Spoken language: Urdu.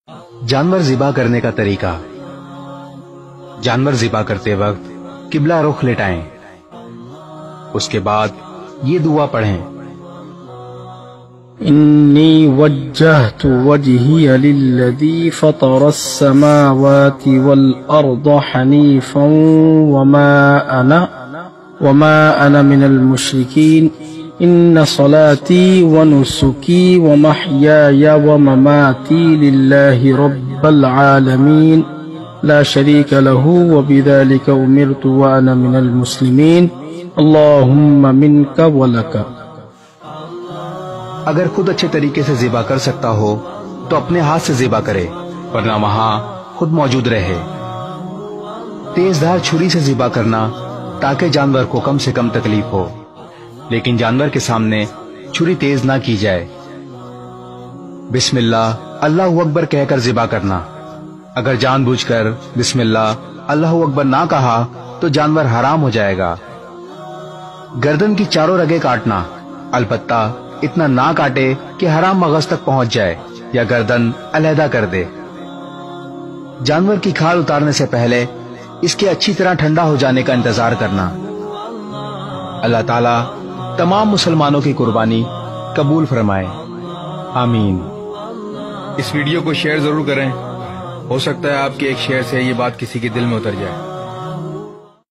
جانور ذبح کرنے کا طریقہ۔ جانور ذبح کرتے وقت قبلہ رخ لٹائیں، اس کے بعد یہ دعا پڑھیں: انی وجہت وجہی للذی فطر السماوات والارض حنیفا وما انا من المشرکین ان صلاتي ونسكي ومحياي ومماتي لله رب العالمين لا شريك له وبذلك أمرت وأنا من المسلمين اللهم منك ولك۔ اگر خود اچھے طریقے سے ذبح کر سکتا ہو تو اپنے ہاتھ سے ذبح کرے، ورنہ وہاں خود موجود رہے۔ تیز دھار چھری سے ذبح کرنا تاکہ جانور کو کم سے کم تکلیف ہو، لیکن جانور کے سامنے چھری تیز نہ کی جائے۔ بسم اللہ اللہ اکبر کہہ کر ذبح کرنا۔ اگر جان بوجھ کر بسم اللہ اللہ اکبر نہ کہا تو جانور حرام ہو جائے گا۔ گردن کی چاروں رگیں کاٹنا، البتہ اتنا نہ کاٹے کہ حرام مغز تک پہنچ جائے یا گردن علیحدہ کر دے۔ جانور کی کھال اتارنے سے پہلے اس کے اچھی طرح ٹھنڈا ہو جانے کا انتظار کرنا۔ اللہ تعالیٰ تمام مسلمانوں کی قربانی قبول فرمائے، آمین۔ اس ویڈیو کو شیئر ضرور کریں، ہو سکتا ہے آپ کے ایک شیئر سے یہ بات کسی کے دل میں اتر جائے۔